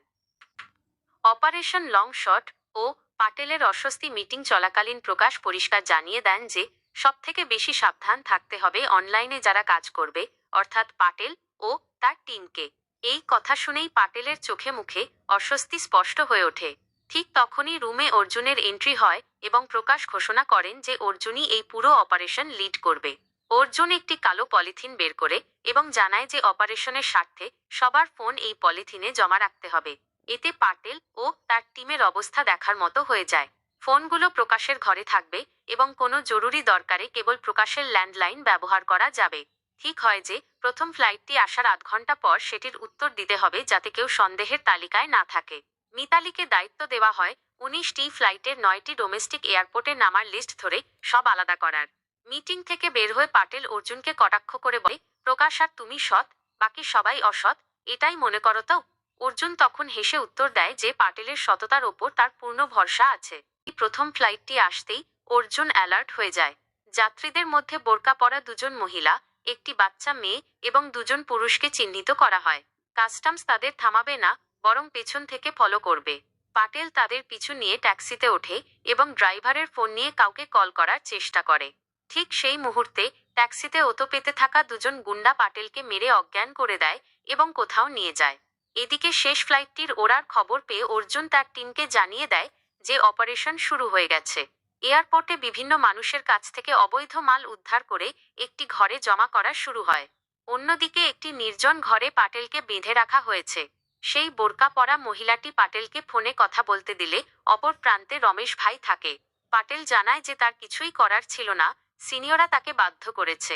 অপারেশন লং শট ও পাটেলের অস্বস্তি মিটিং চলাকালীন প্রকাশ পরিষ্কার জানিয়ে দেন যে সবথেকে বেশি সাবধান থাকতে হবে অনলাইনে যারা কাজ করবে, অর্থাৎ পাটেল ও তার টিমকে। এই কথা শুনেই পাটেলের চোখে মুখে অস্বস্তি স্পষ্ট হয়ে ওঠে। ঠিক তখনই রুমে অর্জুনের এন্ট্রি হয় এবং প্রকাশ ঘোষণা করেন যে অর্জুনই এই পুরো অপারেশন লিড করবে। অর্জুন একটি কালো পলিথিন বের করে এবং জানায় যে অপারেশনের স্বার্থে সবার ফোন এই পলিথিনে জমা রাখতে হবে। এতে পাটেল ও তার টিমের অবস্থা দেখার মতো হয়ে যায়। ফোনগুলো প্রকাশের ঘরে থাকবে এবং কোনো জরুরি দরকারে কেবল প্রকাশের ল্যান্ডলাইন ব্যবহার করা যাবে। ঠিক হয় যে প্রথম ফ্লাইটটি আসার 8 ঘন্টা পর সেটির উত্তর দিতে হবে যাতে কেউ সন্দেহের তালিকায় না থাকে। মিতালিকে দায়িত্ব দেওয়া হয় 19টি ফ্লাইটের 9টি ডোমেস্টিক এয়ারপোর্টে নামার লিস্ট ধরে সব আলাদা করার। মিটিং থেকে বের হয়ে পাটেল অর্জুনকে কটাক্ষ করে বলে, প্রকাশ আর তুমি সৎ, বাকি সবাই অসৎ, এটাই মনে করো তো? অর্জুন তখন হেসে উত্তর দেয় যে পাটেলের সততার ওপর তার পূর্ণ ভরসা আছে। প্রথম ফ্লাইটটি আসতেই অর্জুন অ্যালার্ট হয়ে যায়। যাত্রীদের মধ্যে বোরকা পরা 2 জন মহিলা, একটি বাচ্চা মেয়ে এবং 2 জন পুরুষকে চিহ্নিত করা হয়। কাস্টমস তাদের থামাবে না, বরং পেছন থেকে ফলো করবে। পাটেল তাদের পিছু নিয়ে ট্যাক্সিতে ওঠে এবং ড্রাইভারের ফোন নিয়ে কাউকে কল করার চেষ্টা করে। ঠিক সেই মুহূর্তে ট্যাক্সিতে ওতো পেতে থাকা 2 জন গুন্ডা পাটেলকে মেরে অজ্ঞান করে দেয় এবং কোথাও নিয়ে যায়। এদিকে শেষ ফ্লাইটটির ওড়ার খবর পেয়ে অর্জুন তার টিমকে জানিয়ে দেয় যে অপারেশন শুরু হয়ে গেছে। এয়ারপোর্টে বিভিন্ন মানুষের কাছ থেকে অবৈধ মাল উদ্ধার করে একটি ঘরে জমা করা শুরু হয়। অন্যদিকে একটি নির্জন ঘরে পাটেলকে বেঁধে রাখা হয়েছে। সেই বোরকা পরা মহিলাটি পাটেলকে ফোনে কথা বলতে দিলে অপর প্রান্তে রমেশ ভাই থাকে। পাটেল জানায় যে তার কিছুই করার ছিল না, সিনিয়ররা তাকে বাধ্য করেছে।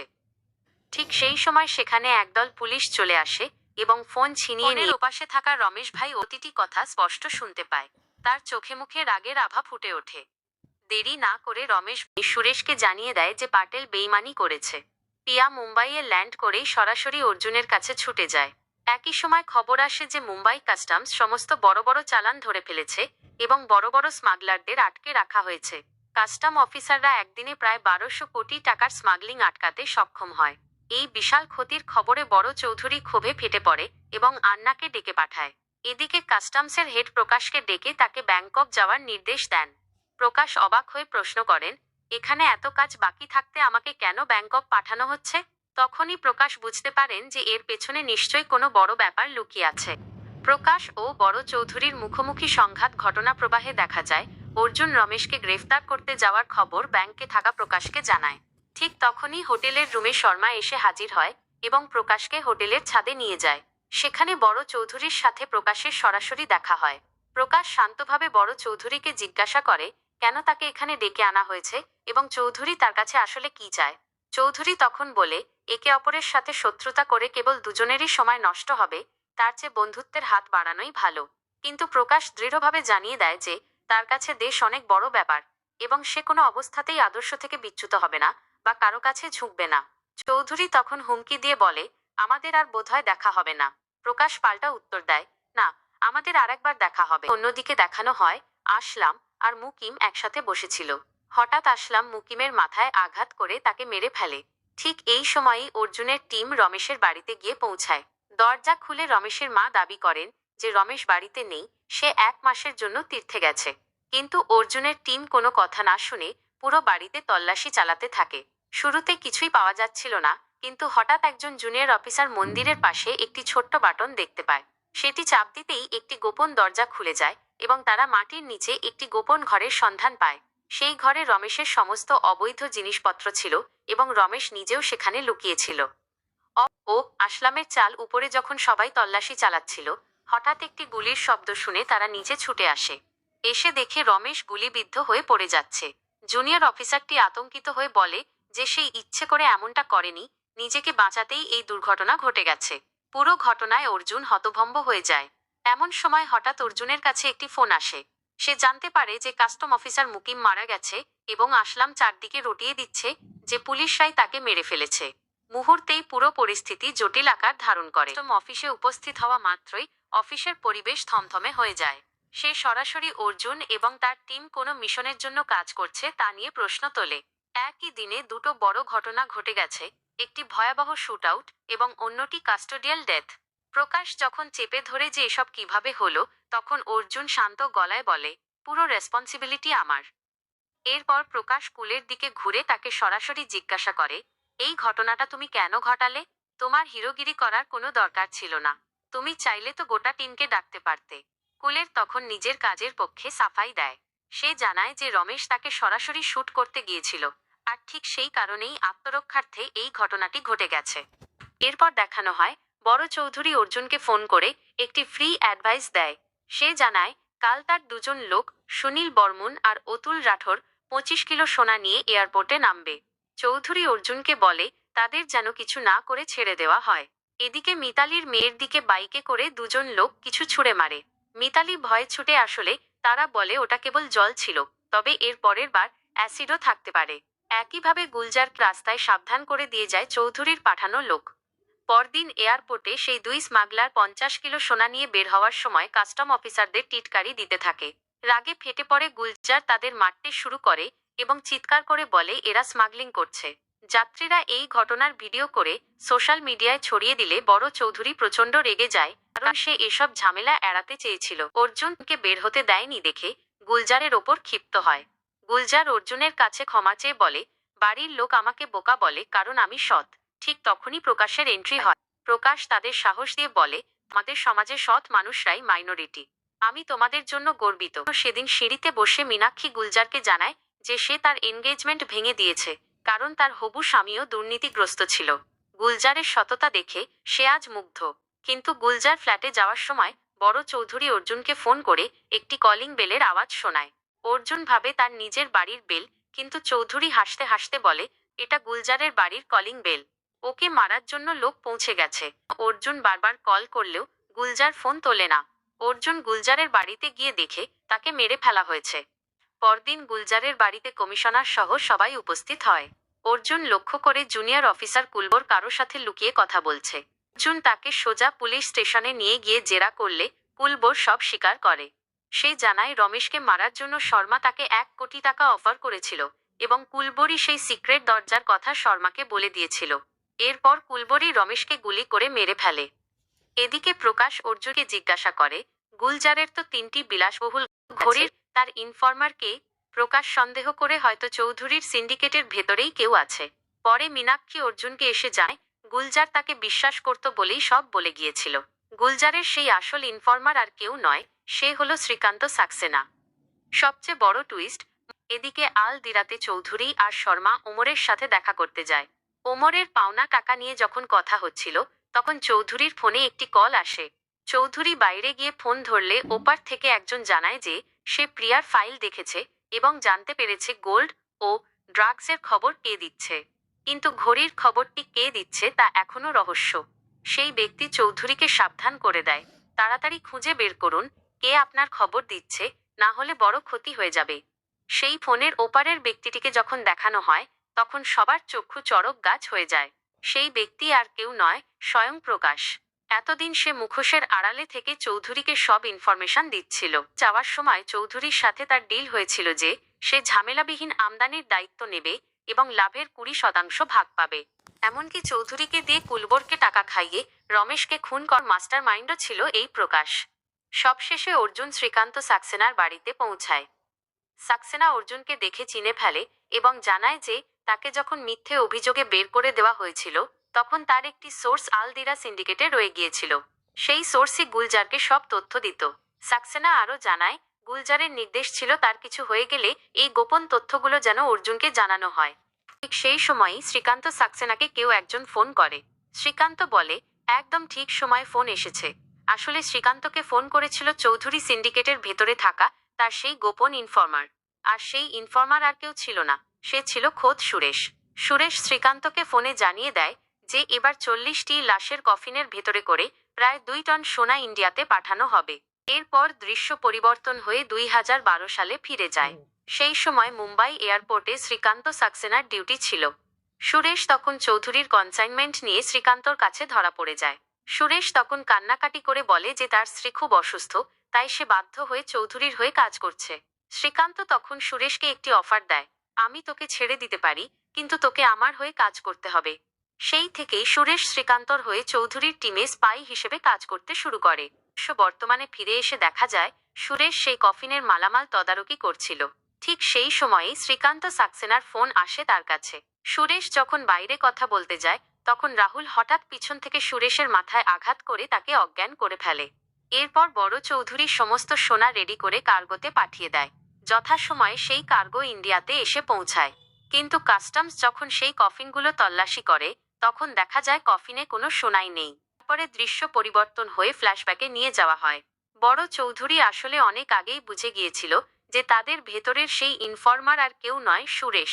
ঠিক সেই সময় সেখানে একদল পুলিশ চলে আসে এবং ফোন ছিনিয়ে নিয়ে ওপাশে থাকা রমেশ ভাই প্রতিটি কথা স্পষ্ট শুনতে পায়। তার চোখে মুখে রাগের আভা ফুটে ওঠে। দেরি না করে রমেশ সুরেশকে জানিয়ে দেয় যে পাটেল বেইমানি করেছে। পিয়া মুম্বাইয়ে ল্যান্ড করেই সরাসরি অর্জুনের কাছে ছুটে যায়। একই সময় খবর আসে যে মুম্বাই কাস্টমস সমস্ত বড় বড় চালান ধরে ফেলেছে এবং বড় বড় স্মাগলারদের আটকে রাখা হয়েছে। কাস্টম অফিসাররা একদিনে প্রায় 1200 কোটি টাকার স্মাগলিং আটকাতে সক্ষম হয়। এই বিশাল ক্ষতির খবরে বড় চৌধুরী ক্ষোভে ফেটে পড়ে এবং আন্নাকে ডেকে পাঠায়। এদিকে কাস্টমসের হেড প্রকাশকে ডেকে তাকে ব্যাংকক যাওয়ার নির্দেশ দেন। প্রকাশ অবাক হয়ে প্রশ্ন করেন, এখানে এত কাজ বাকি থাকতে আমাকে কেন ব্যাংকক পাঠানো হচ্ছে? তখনই প্রকাশ বুঝতে পারেন যে এর পেছনে নিশ্চয়ই কোনো বড় ব্যাপার লুকিয়ে আছে। প্রকাশ ও বড় চৌধুরীর মুখোমুখি সংঘাত ঘটনা প্রবাহে দেখা যায়। অর্জুন রমেশকে গ্রেফতার করতে যাওয়ার খবর ব্যাংকে থাকা প্রকাশকে জানায়। ঠিক তখনই হোটেলের রুমে শর্মা এসে হাজির হয় এবং প্রকাশকে হোটেলের ছাদে নিয়ে যায়। সেখানে বড় চৌধুরীর সাথে প্রকাশের সরাসরি দেখা হয়। প্রকাশ শান্তভাবে বড় চৌধুরীকে জিজ্ঞাসা করে কেন তাকে এখানে ডেকে আনা হয়েছে এবং চৌধুরী তার কাছে আসলে কি চায়। চৌধুরী তখন বলে, একে অপরের সাথে শত্রুতা করে কেবল দুজনেরই সময় নষ্ট হবে, তার চেয়ে বন্ধুত্বের হাত বাড়ানোই ভালো। কিন্তু প্রকাশ দৃঢ়ভাবে জানিয়ে দেয় যে তার কাছে দেশ অনেক বড় ব্যাপার এবং সে কোনো অবস্থাতেই আদর্শ থেকে বিচ্যুত হবে না বা কারো কাছে ঝুঁকবে না। চৌধুরী তখন হুমকি দিয়ে বলে, আমাদের আর বোধহয় দেখা হবে না। প্রকাশ পাল্টা উত্তর দেয়, না, আমাদের আরেকবার দেখা হবে। অন্যদিকে দেখানো হয় আসলাম আর মুকিম একসাথে বসেছিল। হঠাৎ আসলাম মুকিমের মাথায় আঘাত করে তাকে মেরে ফেলে। ঠিক এই সময়ই অর্জুনের টিম রমেশের বাড়িতে গিয়ে পৌঁছায়। দরজা খুলে রমেশের মা দাবি করেন যে রমেশ বাড়িতে নেই, সে 1 মাসের জন্য তীর্থে গেছে। কিন্তু অর্জুনের টিম কোনো কথা না শুনে পুরো বাড়িতে তল্লাশি চালাতে থাকে। শুরুতে কিছুই পাওয়া যাচ্ছিল না, কিন্তু হঠাৎ একজন জুনিয়র অফিসার মন্দিরের পাশে একটি ছোট্ট বাটন দেখতে পায়। সেটি চাপ দিতেই একটি গোপন দরজা খুলে যায় এবং তারা মাটির নিচে একটি গোপন ঘরের সন্ধান পায়। সেই ঘরে রমেশের সমস্ত অবৈধ জিনিসপত্র ছিল এবং রমেশ নিজেও সেখানে লুকিয়েছিল। ও আসলামের চাল উপরে যখন সবাই তল্লাশি চালাচ্ছিল, হঠাৎ একটি গুলির শব্দ শুনে তারা নিচে ছুটে আসে। এসে দেখে রমেশ গুলিবিদ্ধ হয়ে পড়ে যাচ্ছে। জুনিয়র অফিসারটি আতঙ্কিত হয়ে বলে যে সেই ইচ্ছে করে এমনটা করেনি, নিজেকে বাঁচাতেই এই দুর্ঘটনা ঘটে গেছে। পুরো ঘটনায় অর্জুন হতভম্ব হয়ে যায়। এমন সময় হঠাৎ অর্জুনের কাছে একটি ফোন আসে। সে জানতে পারে যে কাস্টম অফিসার মুকিম মারা গেছে এবং আসলাম চারদিকে রটিয়ে দিচ্ছে যে পুলিশরাই তাকে মেরে ফেলেছে। মুহূর্তেই পুরো পরিস্থিতি জটিল আকার ধারণ করে। কাস্টম অফিসে উপস্থিত হওয়া মাত্রই অফিসের পরিবেশ থমথমে হয়ে যায়। সে সরাসরি অর্জুন এবং তার টিম কোনো মিশনের জন্য কাজ করছে তা নিয়ে প্রশ্ন তোলে। একই দিনে দুটো বড় ঘটনা ঘটে গেছে, একটি ভয়াবহ শুটআউট এবং অন্যটি কাস্টোডিয়াল ডেথ। প্রকাশ যখন চেপে ধরে যে এসব কিভাবে হলো, তখন অর্জুন শান্ত গলায় বলে, পুরো রেসপন্সিবিলিটি আমার। এরপর প্রকাশ কুলের দিকে ঘুরে তাকে সরাসরি জিজ্ঞাসা করে, এই ঘটনাটা তুমি কেন ঘটালে? তোমার হিরোগিরি করার কোনো দরকার ছিল না। তুমি চাইলে তো গোটা টিমকে ডাকতে পারতে। কুলের তখন নিজের কাজের পক্ষে সাফাই দেয়। সে জানায় যে রমেশ তাকে সরাসরি শুট করতে গিয়েছিল, আর ঠিক সেই কারণেই আত্মরক্ষার্থে এই ঘটনাটি ঘটে গেছে। এরপর দেখানো হয় বড় চৌধুরী অর্জুনকে ফোন করে একটি ফ্রি অ্যাডভাইস দেয়। সে জানায় কাল তার দুজন লোক সুনীল বর্মন আর অতুল রাঠোর 25 কিলো সোনা নিয়ে এয়ারপোর্টে নামবে। চৌধুরী অর্জুনকে বলে তাদের যেন কিছু না করে ছেড়ে দেওয়া হয়। এদিকে মিতালির মেয়ের দিকে বাইকে করে দুজন লোক কিছু ছুঁড়ে মারে। মিতালি ভয়ে ছুটে আসলে তারা বলে ওটা কেবল জল ছিল, তবে এর পরের বার অ্যাসিডও থাকতে পারে। একইভাবে গুলজার রাস্তায় সাবধান করে দিয়ে যায় চৌধুরীর পাঠানো লোক। পরদিন এয়ারপোর্টে সেই দুই স্মাগলার 50 কিলো সোনা নিয়ে বের হওয়ার সময় কাস্টম অফিসারদের টিটকারি দিতে থাকে। রাগে ফেটে পড়ে গুলজার তাদের মারতে শুরু করে এবং চিৎকার করে বলে এরা স্মাগলিং করছে। যাত্রীরা এই ঘটনার ভিডিও করে সোশ্যাল মিডিয়ায় ছড়িয়ে দিলে বড় চৌধুরী প্রচণ্ড রেগে যায়, কারণ সে এসব ঝামেলা এড়াতে চেয়েছিল। অর্জুনকে বের হতে দেয়নি দেখে গুলজারের ওপর ক্ষিপ্ত হয়। গুলজার অর্জুনের কাছে ক্ষমা চেয়ে বলে, বাড়ির লোক আমাকে বোকা বলে কারণ আমি সৎ। ঠিক তখনই প্রকাশের এন্ট্রি হয়। প্রকাশ তাদের সাহস দিয়ে বলে, আমাদের সমাজে সৎ মানুষরাই মাইনরিটি। আমি তোমাদের জন্য গর্বিত। সেদিন সিঁড়িতে বসে মীনাক্ষী গুলজারকে জানায় যে সে তার এনগেজমেন্ট ভেঙে দিয়েছে, কারণ তার হবু স্বামীও দুর্নীতিগ্রস্ত ছিল। গুলজারের সততা দেখে সে আজ মুগ্ধ। কিন্তু গুলজার ফ্ল্যাটে যাওয়ার সময় বড় চৌধুরী অর্জুনকে ফোন করে একটি কলিং বেলের আওয়াজ শোনায়। অর্জুন ভাবে তার নিজের বাড়ির বেল, কিন্তু চৌধুরী হাসতে হাসতে বলে, এটা গুলজারের বাড়ির কলিং বেল। ওকে মারার জন্য লোক পৌঁছে গেছে। অর্জুন বারবার কল করলেও গুলজার ফোন তোলে না। অর্জুন গুলজারের বাড়িতে গিয়ে দেখে তাকে মেরে ফেলা হয়েছে। পরদিন গুলজারের বাড়িতে কমিশনার সহ সবাই উপস্থিত হয়। অর্জুন লক্ষ্য করে জুনিয়র অফিসার কুলবর কারো সাথে লুকিয়ে কথা বলছে। অর্জুন তাকে সোজা পুলিশ স্টেশনে নিয়ে গিয়ে জেরা করলে কুলবর সব স্বীকার করে। সে জানায় রমেশকে মারার জন্য শর্মা তাকে 1 কোটি টাকা অফার করেছিল এবং কুলবরই সেই সিক্রেট দরজার কথা শর্মাকে বলে দিয়েছিল। এরপর কুলবরই রমেশকে গুলি করে মেরে ফেলে। এদিকে প্রকাশ অর্জুনকে জিজ্ঞাসা করে, গুলজারের তো 3টি বিলাসবহুল ঘড়ির, তার ইনফরমার কে? প্রকাশ সন্দেহ করে হয়তো চৌধুরীর সিন্ডিকেটের ভেতরেই কেউ আছে। পরে মীনাক্ষী অর্জুনকে এসে যায়, গুলজার তাকে বিশ্বাস করত বলেই সব বলে গিয়েছিল। গুলজারের সেই আসল ইনফরমার আর কেউ নয়, সে হলো শ্রীকান্ত সাক্সেনা। সবচেয়ে বড় টুইস্ট, এদিকে আল দিরাতে চৌধুরী আর শর্মা ওমরের সাথে দেখা করতে যায়। ওমরের পাওনা টাকা নিয়ে যখন কথা হচ্ছিল, তখন চৌধুরীর ফোনে একটি কল আসে। চৌধুরী বাইরে গিয়ে ফোন ধরলে ওপার থেকে একজন জানায় যে সে প্রিয়ার ফাইল দেখেছে এবং জানতে পেরেছে গোল্ড ও ড্রাগসের খবর কে দিচ্ছে। কিন্তু ঘড়ির খবরটি কে দিচ্ছে তা এখনো রহস্য। সেই ব্যক্তি চৌধুরীকে সাবধান করে দেয়, তাড়াতাড়ি খুঁজে বের করুন কে আপনার খবর দিচ্ছে, না হলে বড় ক্ষতি হয়ে যাবে। সেই ফোনের ওপারের ব্যক্তিটিকে যখন দেখানো হয়, তখন সবার চক্ষু চড়ক গাছ হয়ে যায়। সেই ব্যক্তি আর কেউ নয়, স্বয়ং প্রকাশ। এতদিন সে মুখোশের আড়ালে থেকে চৌধুরীকে সব ইনফরমেশন দিচ্ছিল। যাওয়ার সময় চৌধুরীর সাথে তার ডিল হয়েছিল যে সে ঝামেলাবিহীন আমদানির দায়িত্ব নেবে এবং লাভের 20% ভাগ পাবে। এমনকি চৌধুরীকে দিয়ে কুলবরকে টাকা খাইয়ে রমেশকে খুন কর মাস্টার মাইন্ডও ছিল এই প্রকাশ। সবশেষে অর্জুন শ্রীকান্ত সাক্সেনার বাড়িতে পৌঁছায়। সাক্সেনা অর্জুনকে দেখে চিনে ফেলে এবং জানায় যে তাকে যখন মিথ্যে অভিযোগে বের করে দেওয়া হয়েছিল, তখন তার একটি সোর্স আলদিরা সিন্ডিকেটে রয়ে গিয়েছিল। সেই সোর্সই গুলজারকে সব তথ্য দিত। সাক্সেনা আরও জানায়, গুলজারের নির্দেশ ছিল তার কিছু হয়ে গেলে এই গোপন তথ্যগুলো যেন অর্জুনকে জানানো হয়। ঠিক সেই সময়ই শ্রীকান্ত সাক্সেনাকে কেউ একজন ফোন করে। শ্রীকান্ত বলে, একদম ঠিক সময় ফোন এসেছে। আসলে শ্রীকান্তকে ফোন করেছিল চৌধুরী সিন্ডিকেটের ভেতরে থাকা তার সেই গোপন ইনফরমার। আর সেই ইনফরমার আর কেউ ছিল না, সে ছিল খোদ সুরেশ। সুরেশ শ্রীকান্তকে ফোনে জানিয়ে দেয় যে এবার 40টি লাশের কফিনের ভেতরে করে প্রায় 2 টন সোনা ইন্ডিয়াতে পাঠানো হবে। এরপর দৃশ্য পরিবর্তন হয়ে 2012 সালে ফিরে যায়। সেই সময় মুম্বাই এয়ারপোর্টে শ্রীকান্ত সাক্সেনার ডিউটি ছিল। সুরেশ তখন চৌধুরীর কনসাইনমেন্ট নিয়ে শ্রীকান্তর কাছে ধরা পড়ে যায়। সুরেশ তখন কান্নাকাটি করে বলে যে তার স্ত্রী খুব অসুস্থ, তাই সে বাধ্য হয়ে চৌধুরীর হয়ে কাজ করছে। শ্রীকান্ত তখন সুরেশকে একটি অফার দেয়, আমি তোকে ছেড়ে দিতে পারি, কিন্তু তোকে আমার হয়ে কাজ করতে হবে। সেই থেকেই সুরেশ শ্রীকান্তর হয়ে চৌধুরীর টিমে স্পাই হিসেবে কাজ করতে শুরু করে। বর্তমানে ফিরে এসে দেখা যায় সুরেশ সেই কফিনের মালামাল তদারকি করছিল। ঠিক সেই সময়েই শ্রীকান্ত সাক্সেনার ফোন আসে তার কাছে। সুরেশ যখন বাইরে কথা বলতে যায় তখন রাহুল হঠাৎ পিছন থেকে সুরেশের মাথায় আঘাত করে তাকে অজ্ঞান করে ফেলে। এরপর বড় চৌধুরী সমস্ত সোনা রেডি করে কার্গোতে পাঠিয়ে দেয়। যথাসময়ে সেই কার্গো ইন্ডিয়াতে এসে পৌঁছায়। কিন্তু কাস্টমস যখন সেই কফিনগুলো তল্লাশি করে তখন দেখা যায় কফিনে কোনো সোনাই নেই। তারপরে দৃশ্য পরিবর্তন হয়ে ফ্ল্যাশব্যাকে নিয়ে যাওয়া হয়। বড় চৌধুরী আসলে অনেক আগেই বুঝে গিয়েছিল যে তাদের ভেতরের সেই ইনফর্মার আর কেউ নয়, সুরেশ।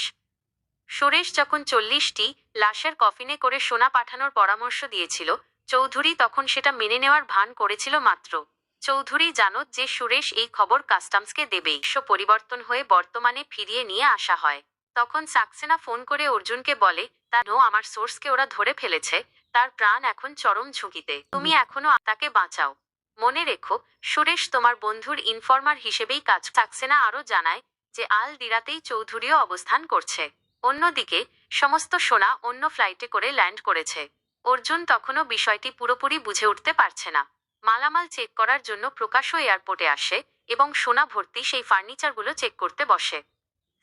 সুরেশ যখন 40টি লাশের কফিনে করে সোনা পাঠানোর পরামর্শ দিয়েছিল, চৌধুরী তখন সেটা মেনে নেওয়ার ভান করেছিল মাত্র। চৌধুরী জানত যে সুরেশ এই খবর কাস্টমসকে দেবেই। পরিবর্তন হয়ে বর্তমানে ফিরিয়ে নিয়ে আসা হয়। তখন সাক্সেনা ফোন করে অর্জুনকে বলে, আমার সোর্সকে ওরা ধরে ফেলেছে, তার প্রাণ এখন চরম ঝুঁকিতে, তুমি এখনো তাকে বাঁচাও। মনে রেখো, সুরেশ তোমার বন্ধুর ইনফর্মার হিসেবেই কাজ। সাক্সেনা আরও জানায় যে আল দিরাতেই চৌধুরীও অবস্থান করছে। অন্যদিকে সমস্ত সোনা অন্য ফ্লাইটে করে ল্যান্ড করেছে। অর্জুন তখনও বিষয়টি পুরোপুরি বুঝে উঠতে পারছে না। মালামাল চেক করার জন্য প্রকাশও এয়ারপোর্টে আসে এবং সোনা ভর্তি সেই ফার্নিচারগুলো চেক করতে বসে।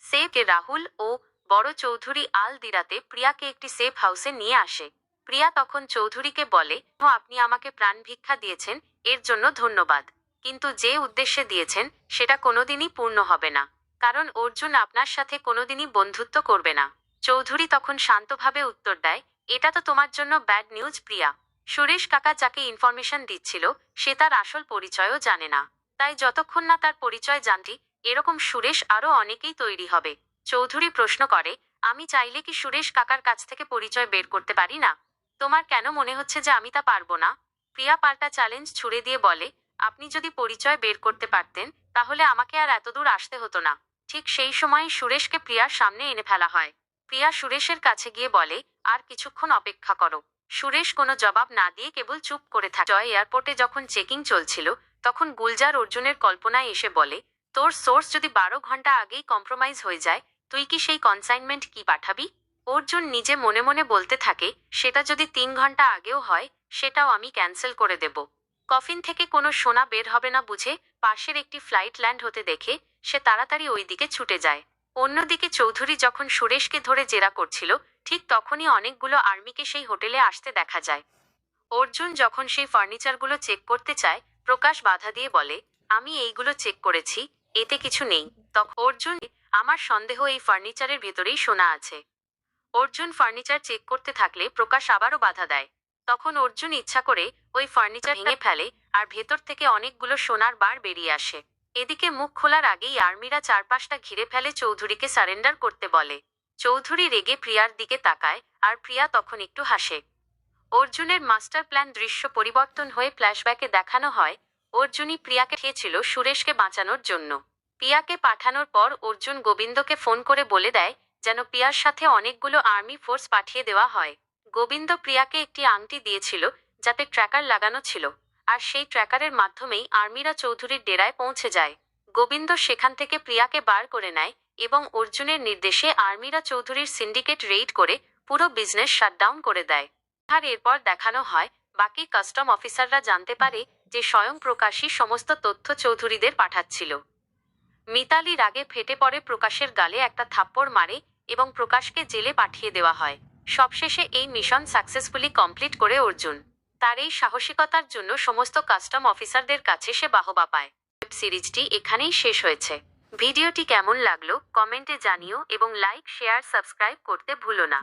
সেফকে রাহুল ও বড় চৌধুরী আল দিরাতে প্রিয়াকে একটি সেফ হাউসে নিয়ে আসে। প্রিয়া তখন চৌধুরীকে বলে, আপনি আমাকে প্রাণ ভিক্ষা দিয়েছেন, এর জন্য ধন্যবাদ, কিন্তু যে উদ্দেশ্যে দিয়েছেন সেটা কোনোদিনই পূর্ণ হবে না, কারণ অর্জুন আপনার সাথে কোনোদিনই বন্ধুত্ব করবে না। চৌধুরী তখন শান্তভাবে উত্তর দেয়, এটা তো তোমার জন্য ব্যাড নিউজ প্রিয়া। সুরেশ কাকা যাকে ইনফরমেশন দিচ্ছিল সে তার আসল পরিচয়ও জানে না, তাই যতক্ষণ না তার পরিচয় জানতি এরকম সুরেশ আরও অনেকেই তৈরি হবে। চৌধুরী প্রশ্ন করে, আমি চাইলে কি সুরেশ কাকার কাছ থেকে পরিচয় বের করতে পারি না? তোমার কেন মনে হচ্ছে যে আমি তা পারবো না? প্রিয়া পাল্টা চ্যালেঞ্জ ছুড়ে দিয়ে বলে, আপনি যদি পরিচয় বের করতে পারতেন তাহলে আমাকে আর এতদূর আসতে হতো না। ঠিক সেই সময় সুরেশকে প্রিয়ার সামনে এনে ফেলা হয়। প্রিয়া সুরেশের কাছে গিয়ে বলে, আর কিছুক্ষণ অপেক্ষা করো। সুরেশ কোনো জবাব না দিয়ে কেবল চুপ করে থাকে। জয় এয়ারপোর্টে যখন চেকিং চলছিল তখন গুলজার অর্জুনের কল্পনায় এসে বলে, তোর সোর্স যদি 12 ঘন্টা আগেই কম্প্রোমাইজ হয়ে যায়, তুই কি সেই কনসাইনমেন্ট কি পাঠাবি? অর্জুন নিজে মনে মনে বলতে থাকে, সেটা যদি 3 ঘন্টা আগেও হয় সেটাও আমি ক্যান্সেল করে দেব। কফিন থেকে কোনো সোনা বের হবে না বুঝে পাশের একটি ফ্লাইট ল্যান্ড হতে দেখে সে তাড়াতাড়ি ওই দিকে ছুটে যায়। অন্যদিকে চৌধুরী যখন সুরেশকে ধরে জেরা করছিল ঠিক তখনই অনেকগুলো আর্মিকে সেই হোটেলে আসতে দেখা যায়। অর্জুন যখন সেই ফার্নিচারগুলো চেক করতে চায় প্রকাশ বাধা দিয়ে বলে, আমি এইগুলো চেক করেছি, এতে কিছু নেই। তখন অর্জুন, আমার সন্দেহ এই ফার্নিচারের ভেতরেই সোনা আছে। অর্জুন ফার্নিচার চেক করতে থাকলে প্রকাশ আবারও বাধা দেয়। তখন অর্জুন ইচ্ছা করে ওই ফার্নিচার ভেঙে ফেলে আর ভেতর থেকে অনেকগুলো সোনার বার বেরিয়ে আসে। এদিকে মুখ খোলার আগেই আর্মিরা চারপাশটা ঘিরে ফেলে চৌধুরীকে সারেন্ডার করতে বলে। চৌধুরী রেগে প্রিয়ার দিকে তাকায় আর প্রিয়া তখন একটু হাসে। অর্জুনের মাস্টার প্ল্যান দৃশ্য পরিবর্তন হয়ে ফ্ল্যাশব্যাকে দেখানো হয় অর্জুনই প্রিয়াকে খেয়েছিল সুরেশকে বাঁচানোর জন্য। প্রিয়াকে পাঠানোর পর অর্জুন গোবিন্দকে ফোন করে বলে দেয় যেন প্রিয়ার সাথে অনেকগুলো আর্মি ফোর্স পাঠিয়ে দেওয়া হয়। গোবিন্দ প্রিয়াকে একটি আংটি দিয়েছিল যাতে ট্র্যাকার লাগানো ছিল, আর সেই ট্র্যাকারের মাধ্যমেই আর্মিরা চৌধুরীর ডেরায় পৌঁছে যায়। গোবিন্দ সেখান থেকে প্রিয়াকে বার করে নেয় এবং অর্জুনের নির্দেশে আর্মিরা চৌধুরীর সিন্ডিকেট রেইড করে পুরো বিজনেস শাটডাউন করে দেয়। আর এরপর দেখানো হয় বাকি কাস্টম অফিসাররা জানতে পারে যে স্বয়ং প্রকাশই সমস্ত তথ্য চৌধুরীদের পাঠাচ্ছিল। মিতালি রাগে ফেটে পড়ে প্রকাশের গালে একটা থাপ্পড় মারে এবং প্রকাশকে জেলে পাঠিয়ে দেওয়া হয়। সবশেষে এই মিশন সাকসেসফুলি কমপ্লিট করে অর্জুন। তার এই সাহসিকতার জন্য সমস্ত কাস্টম অফিসারদের কাছে সে বাহবা পায়। ওয়েব সিরিজটি এখানেই শেষ হয়েছে। ভিডিওটি কেমন লাগলো কমেন্টে জানিও এবং লাইক, শেয়ার, সাবস্ক্রাইব করতে ভুলো না।